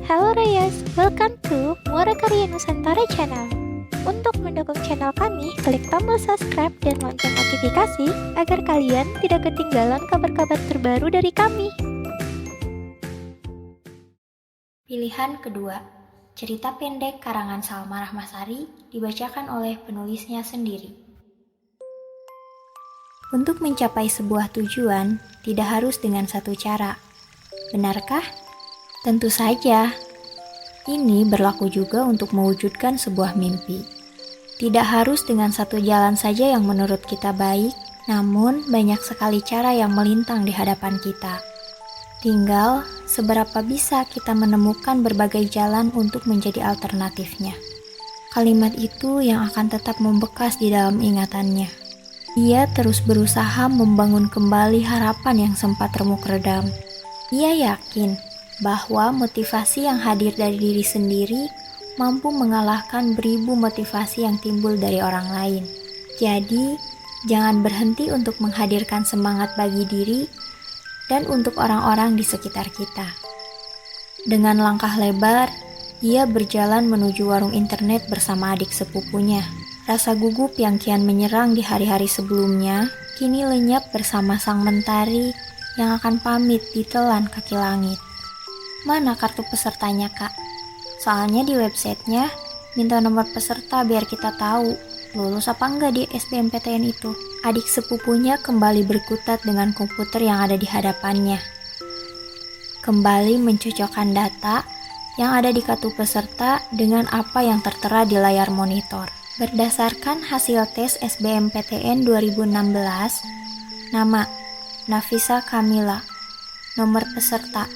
Halo Rayas, welcome to Muara Karya Nusantara Channel. Untuk mendukung channel kami, klik tombol subscribe dan lonceng notifikasi agar kalian tidak ketinggalan kabar-kabar terbaru dari kami. Pilihan kedua, cerita pendek karangan Salma Rahmasari dibacakan oleh penulisnya sendiri. Untuk mencapai sebuah tujuan, tidak harus dengan satu cara. Benarkah? Tentu saja. Ini berlaku juga untuk mewujudkan sebuah mimpi. Tidak harus dengan satu jalan saja yang menurut kita baik, namun banyak sekali cara yang melintang di hadapan kita. Tinggal seberapa bisa kita menemukan berbagai jalan untuk menjadi alternatifnya. Kalimat itu yang akan tetap membekas di dalam ingatannya. Ia terus berusaha membangun kembali harapan yang sempat remuk redam. Ia yakin bahwa motivasi yang hadir dari diri sendiri mampu mengalahkan beribu motivasi yang timbul dari orang lain. Jadi, jangan berhenti untuk menghadirkan semangat bagi diri dan untuk orang-orang di sekitar kita. Dengan langkah lebar, ia berjalan menuju warung internet bersama adik sepupunya. Rasa gugup yang kian menyerang di hari-hari sebelumnya, kini lenyap bersama sang mentari yang akan pamit ditelan kaki langit. Mana kartu pesertanya, Kak? Soalnya di websitenya minta nomor peserta biar kita tahu lulus apa enggak di SBMPTN itu. Adik sepupunya kembali berkutat dengan komputer yang ada di hadapannya. Kembali mencocokkan data yang ada di kartu peserta dengan apa yang tertera di layar monitor. Berdasarkan hasil tes SBMPTN 2016, nama Nafisa Kamila, nomor peserta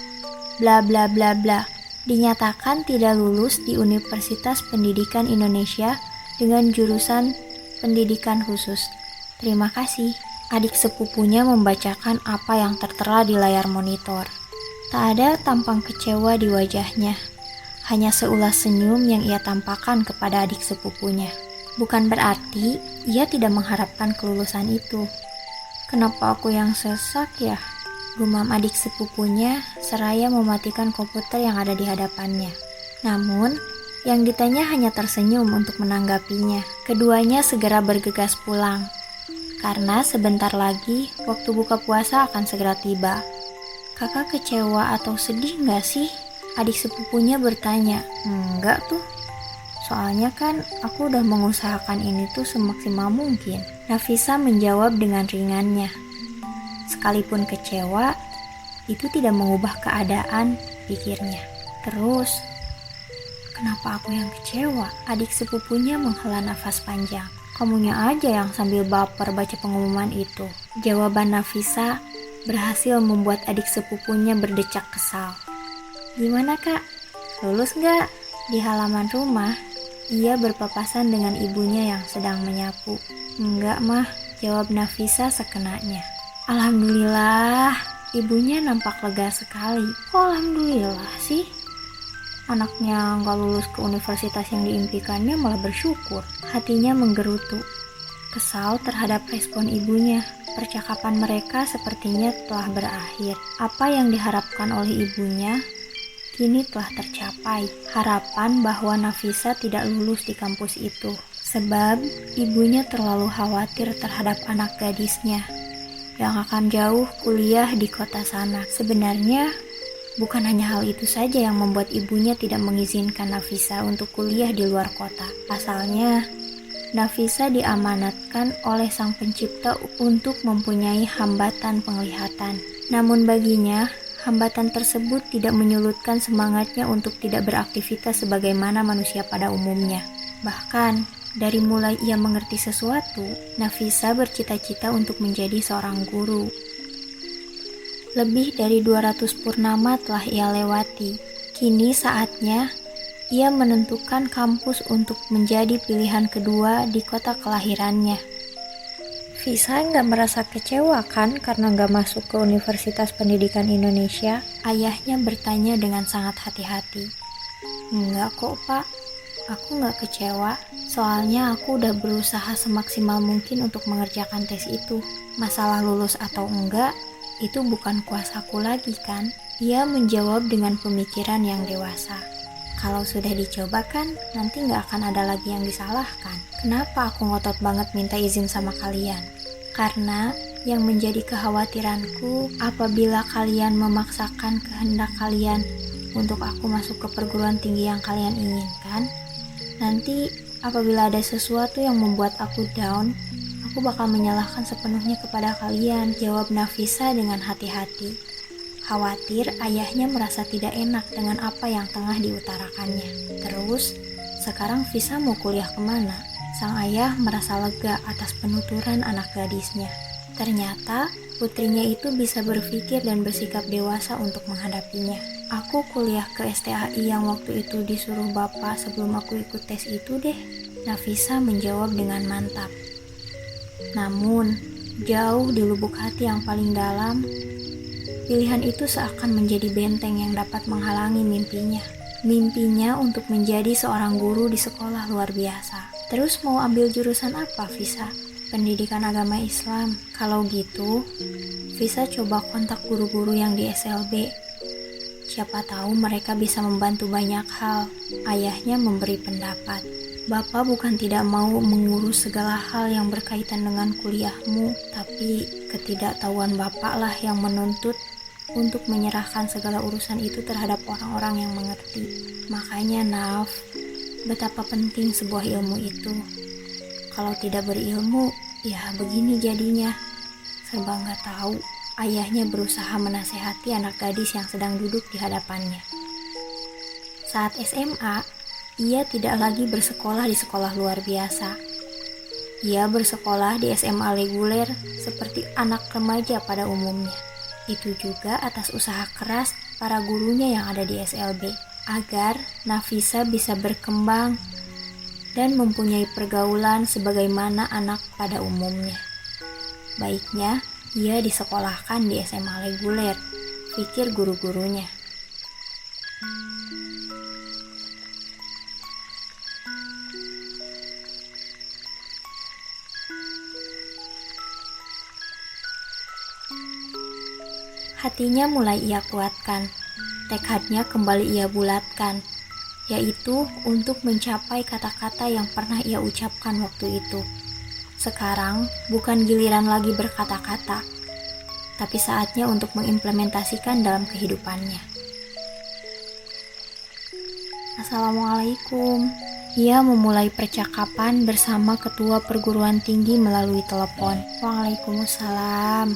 bla bla bla bla, dinyatakan tidak lulus di Universitas Pendidikan Indonesia dengan jurusan pendidikan khusus. Terima kasih. Adik sepupunya membacakan apa yang tertera di layar monitor. Tak ada tampang kecewa di wajahnya, hanya seulas senyum yang ia tampakkan kepada adik sepupunya. Bukan berarti ia tidak mengharapkan kelulusan itu. Kenapa aku yang sesak ya? Gumam adik sepupunya seraya mematikan komputer yang ada di hadapannya. Namun, yang ditanya hanya tersenyum untuk menanggapinya. Keduanya segera bergegas pulang, karena sebentar lagi waktu buka puasa akan segera tiba. Kakak kecewa atau sedih nggak sih? Adik sepupunya bertanya. Enggak tuh. Soalnya kan aku udah mengusahakan ini tuh semaksimal mungkin. Nafisa menjawab dengan ringannya. Sekalipun kecewa, itu tidak mengubah keadaan, pikirnya. Terus, kenapa aku yang kecewa? Adik sepupunya menghela nafas panjang. Kamunya aja yang sambil baper baca pengumuman itu. Jawaban Nafisa berhasil membuat adik sepupunya berdecak kesal. Gimana kak? Lulus nggak? Di halaman rumah, ia berpapasan dengan ibunya yang sedang menyapu. Enggak mah, jawab Nafisa sekenanya. Alhamdulillah, ibunya nampak lega sekali. Kok alhamdulillah sih? Anaknya nggak lulus ke universitas yang diimpikannya malah bersyukur. Hatinya menggerutu, kesal terhadap respon ibunya. Percakapan mereka sepertinya telah berakhir. Apa yang diharapkan oleh ibunya kini telah tercapai. Harapan bahwa Nafisa tidak lulus di kampus itu. Sebab ibunya terlalu khawatir terhadap anak gadisnya yang akan jauh kuliah di kota sana. Sebenarnya bukan hanya hal itu saja yang membuat ibunya tidak mengizinkan Nafisa untuk kuliah di luar kota. Pasalnya, Nafisa diamanatkan oleh Sang Pencipta untuk mempunyai hambatan penglihatan. Namun baginya, hambatan tersebut tidak menyurutkan semangatnya untuk tidak beraktivitas sebagaimana manusia pada umumnya. Bahkan, dari mulai ia mengerti sesuatu, Nafisa bercita-cita untuk menjadi seorang guru. Lebih dari 200 purnama telah ia lewati. Kini saatnya ia menentukan kampus untuk menjadi pilihan kedua di kota kelahirannya. Visa nggak merasa kecewa kan karena nggak masuk ke Universitas Pendidikan Indonesia? Ayahnya bertanya dengan sangat hati-hati. Enggak kok pak, aku nggak kecewa. Soalnya aku udah berusaha semaksimal mungkin untuk mengerjakan tes itu. Masalah lulus atau enggak, itu bukan kuasaku lagi kan? Ia menjawab dengan pemikiran yang dewasa. Kalau sudah dicoba kan, nanti nggak akan ada lagi yang disalahkan. Kenapa aku ngotot banget minta izin sama kalian? Karena yang menjadi kekhawatiranku apabila kalian memaksakan kehendak kalian untuk aku masuk ke perguruan tinggi yang kalian inginkan, nanti apabila ada sesuatu yang membuat aku down, aku bakal menyalahkan sepenuhnya kepada kalian, jawab Nafisa dengan hati-hati. Khawatir ayahnya merasa tidak enak dengan apa yang tengah diutarakannya. Terus, sekarang Visa mau kuliah kemana? Sang ayah merasa lega atas penuturan anak gadisnya. Ternyata, putrinya itu bisa berpikir dan bersikap dewasa untuk menghadapinya. Aku kuliah ke STAI yang waktu itu disuruh bapak sebelum aku ikut tes itu deh. Nafisa menjawab dengan mantap. Namun, jauh di lubuk hati yang paling dalam, pilihan itu seakan menjadi benteng yang dapat menghalangi mimpinya. Mimpinya untuk menjadi seorang guru di sekolah luar biasa. Terus mau ambil jurusan apa, Visa? Pendidikan agama Islam. Kalau gitu, Visa coba kontak guru-guru yang di SLB. Siapa tahu mereka bisa membantu banyak hal. Ayahnya memberi pendapat. Bapak bukan tidak mau mengurus segala hal yang berkaitan dengan kuliahmu, tapi ketidaktahuan bapak lah yang menuntut untuk menyerahkan segala urusan itu terhadap orang-orang yang mengerti. Makanya Naf, betapa penting sebuah ilmu itu. Kalau tidak berilmu, ya begini jadinya. Serba nggak tahu. Ayahnya berusaha menasehati anak gadis yang sedang duduk di hadapannya. Saat SMA, ia tidak lagi bersekolah di sekolah luar biasa. Ia bersekolah di SMA reguler seperti anak remaja pada umumnya. Itu juga atas usaha keras para gurunya yang ada di SLB, agar Nafisa bisa berkembang dan mempunyai pergaulan sebagaimana anak pada umumnya. Baiknya, ia disekolahkan di SMA reguler, pikir guru-gurunya. Hatinya mulai ia kuatkan, tekadnya kembali ia bulatkan, yaitu untuk mencapai kata-kata yang pernah ia ucapkan waktu itu. Sekarang bukan giliran lagi berkata-kata, tapi saatnya untuk mengimplementasikan dalam kehidupannya. Assalamualaikum. Ia memulai percakapan bersama ketua perguruan tinggi melalui telepon. Waalaikumsalam.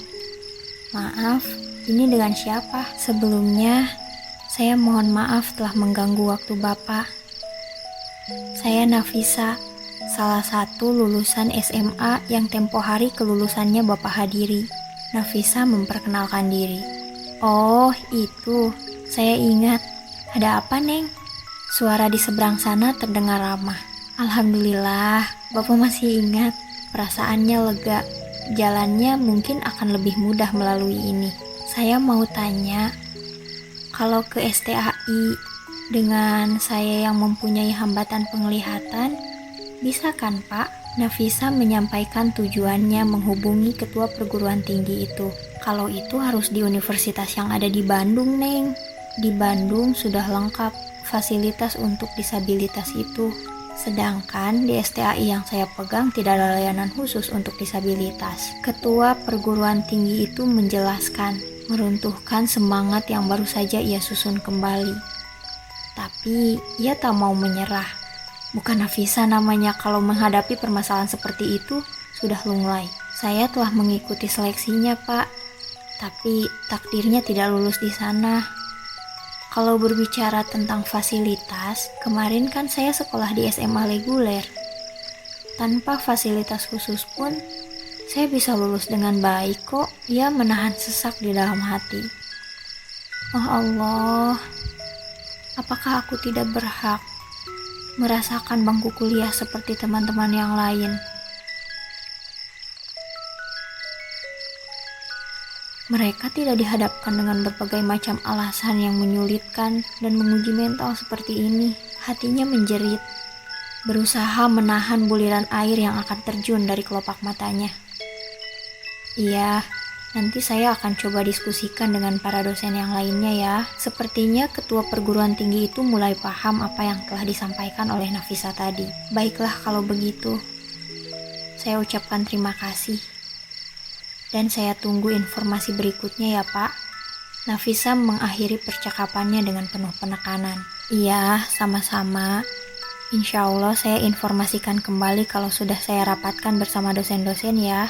Maaf, ini dengan siapa? Sebelumnya, saya mohon maaf telah mengganggu waktu Bapak. Saya Nafisa, salah satu lulusan SMA yang tempo hari kelulusannya Bapak hadiri. Nafisa memperkenalkan diri. Oh, itu. Saya ingat. Ada apa, Neng? Suara di seberang sana terdengar ramah. Alhamdulillah, Bapak masih ingat. Perasaannya lega. Jalannya mungkin akan lebih mudah melalui ini. Saya mau tanya, kalau ke STAI dengan saya yang mempunyai hambatan penglihatan, bisa kan Pak? Nafisa menyampaikan tujuannya menghubungi ketua perguruan tinggi itu. Kalau itu harus di universitas yang ada di Bandung, Neng. Di Bandung sudah lengkap fasilitas untuk disabilitas itu. Sedangkan di STAI yang saya pegang tidak ada layanan khusus untuk disabilitas. Ketua perguruan tinggi itu menjelaskan, meruntuhkan semangat yang baru saja ia susun kembali. Tapi ia tak mau menyerah. Bukan Nafisa namanya kalau menghadapi permasalahan seperti itu sudah lunglai. Saya telah mengikuti seleksinya, Pak. Tapi takdirnya tidak lulus di sana. Kalau berbicara tentang fasilitas, kemarin kan saya sekolah di SMA reguler. Tanpa fasilitas khusus pun, saya bisa lulus dengan baik kok. Ia menahan sesak di dalam hati. Oh Allah, apakah aku tidak berhak merasakan bangku kuliah seperti teman-teman yang lain? Mereka tidak dihadapkan dengan berbagai macam alasan yang menyulitkan dan menguji mental seperti ini. Hatinya menjerit, berusaha menahan buliran air yang akan terjun dari kelopak matanya. Iya, Nanti saya akan coba diskusikan dengan para dosen yang lainnya ya. Sepertinya ketua perguruan tinggi itu mulai paham apa yang telah disampaikan oleh Nafisa tadi. Baiklah kalau begitu. Saya ucapkan terima kasih. Dan saya tunggu informasi berikutnya ya Pak. Nafisa mengakhiri percakapannya dengan penuh penekanan. Iya, sama-sama. Insya Allah saya informasikan kembali kalau sudah saya rapatkan bersama dosen-dosen ya.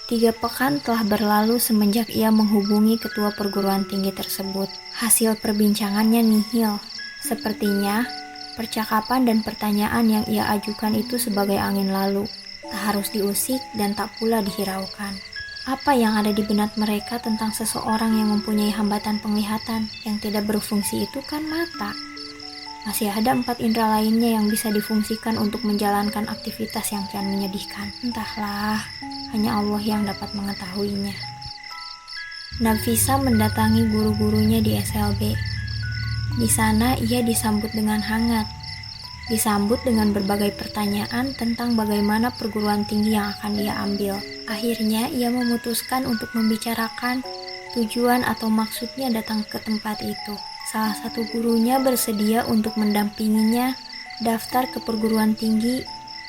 3 pekan telah berlalu semenjak ia menghubungi ketua perguruan tinggi tersebut. Hasil perbincangannya nihil. Sepertinya, percakapan dan pertanyaan yang ia ajukan itu sebagai angin lalu. Tak harus diusik dan tak pula dihiraukan. Apa yang ada di benak mereka tentang seseorang yang mempunyai hambatan penglihatan yang tidak berfungsi itu kan mata. Masih ada 4 indera lainnya yang bisa difungsikan untuk menjalankan aktivitas yang kian menyedihkan. Entahlah, hanya Allah yang dapat mengetahuinya. Nafisa mendatangi guru-gurunya di SLB. Di sana ia disambut dengan hangat. Disambut dengan berbagai pertanyaan tentang bagaimana perguruan tinggi yang akan dia ambil. Akhirnya ia memutuskan untuk membicarakan tujuan atau maksudnya datang ke tempat itu. Salah satu gurunya bersedia untuk mendampinginya daftar ke perguruan tinggi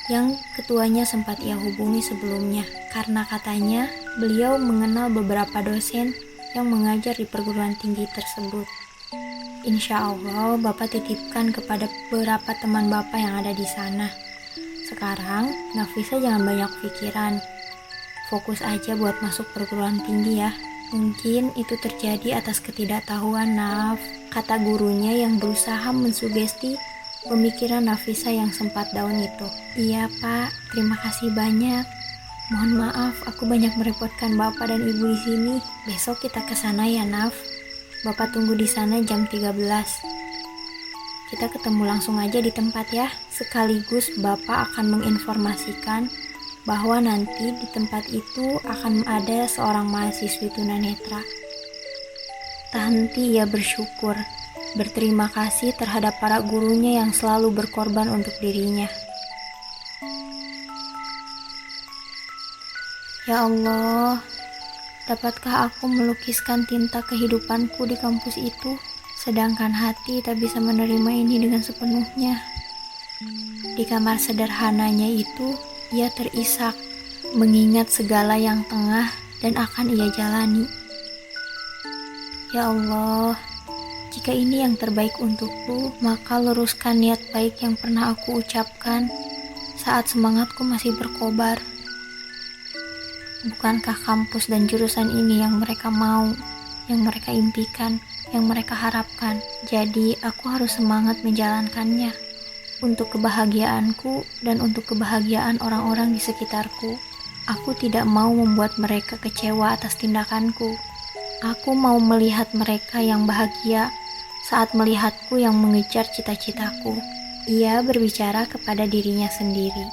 yang ketuanya sempat ia hubungi sebelumnya. Karena katanya beliau mengenal beberapa dosen yang mengajar di perguruan tinggi tersebut. Insya Allah Bapak titipkan kepada beberapa teman Bapak yang ada di sana. Sekarang Nafisa jangan banyak pikiran. Fokus aja buat masuk perguruan tinggi ya. Mungkin itu terjadi atas ketidaktahuan Naf, kata gurunya yang berusaha mensugesti pemikiran Nafisa yang sempat down itu. Iya Pak, terima kasih banyak. Mohon maaf, aku banyak merepotkan Bapak dan Ibu di sini. Besok kita ke sana ya Naf. Bapak tunggu di sana jam 13. Kita ketemu langsung aja di tempat ya. Sekaligus Bapak akan menginformasikan bahwa nanti di tempat itu akan ada seorang mahasiswi tunanetra. Tak henti ia bersyukur, berterima kasih terhadap para gurunya yang selalu berkorban untuk dirinya. Ya Allah, dapatkah aku melukiskan tinta kehidupanku di kampus itu, sedangkan hati tak bisa menerima ini dengan sepenuhnya. Di kamar sederhananya itu, ia terisak, mengingat segala yang tengah dan akan ia jalani. Ya Allah, jika ini yang terbaik untukku, maka luruskan niat baik yang pernah aku ucapkan saat semangatku masih berkobar. Bukankah kampus dan jurusan ini yang mereka mau, yang mereka impikan, yang mereka harapkan? Jadi aku harus semangat menjalankannya. Untuk kebahagiaanku dan untuk kebahagiaan orang-orang di sekitarku. Aku tidak mau membuat mereka kecewa atas tindakanku. Aku mau melihat mereka yang bahagia saat melihatku yang mengejar cita-citaku. Ia berbicara kepada dirinya sendiri.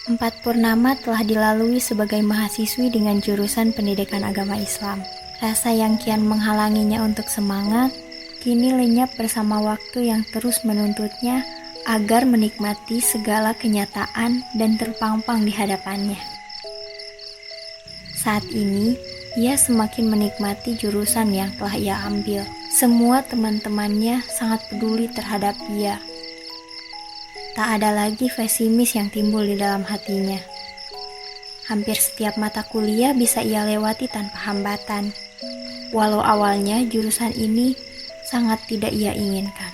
4 purnama telah dilalui sebagai mahasiswi dengan jurusan pendidikan agama Islam. Rasa yang kian menghalanginya untuk semangat kini lenyap bersama waktu yang terus menuntutnya agar menikmati segala kenyataan dan terpampang di hadapannya. Saat ini, ia semakin menikmati jurusan yang telah ia ambil. Semua teman-temannya sangat peduli terhadap ia. Tak ada lagi pesimis yang timbul di dalam hatinya. Hampir setiap mata kuliah bisa ia lewati tanpa hambatan. Walau awalnya jurusan ini sangat tidak ia inginkan.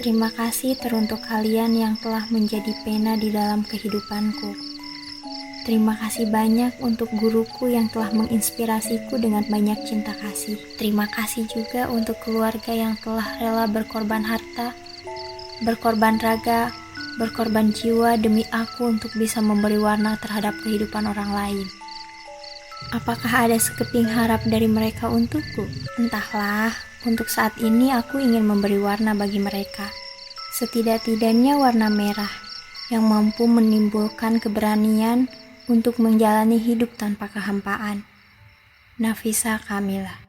Terima kasih teruntuk kalian yang telah menjadi pena di dalam kehidupanku. Terima kasih banyak untuk guruku yang telah menginspirasiku dengan banyak cinta kasih. Terima kasih juga untuk keluarga yang telah rela berkorban harta, berkorban raga, berkorban jiwa demi aku untuk bisa memberi warna terhadap kehidupan orang lain. Apakah ada sekeping harap dari mereka untukku? Entahlah, untuk saat ini aku ingin memberi warna bagi mereka. Setidak-tidaknya warna merah yang mampu menimbulkan keberanian untuk menjalani hidup tanpa kehampaan. Nafisa Kamila.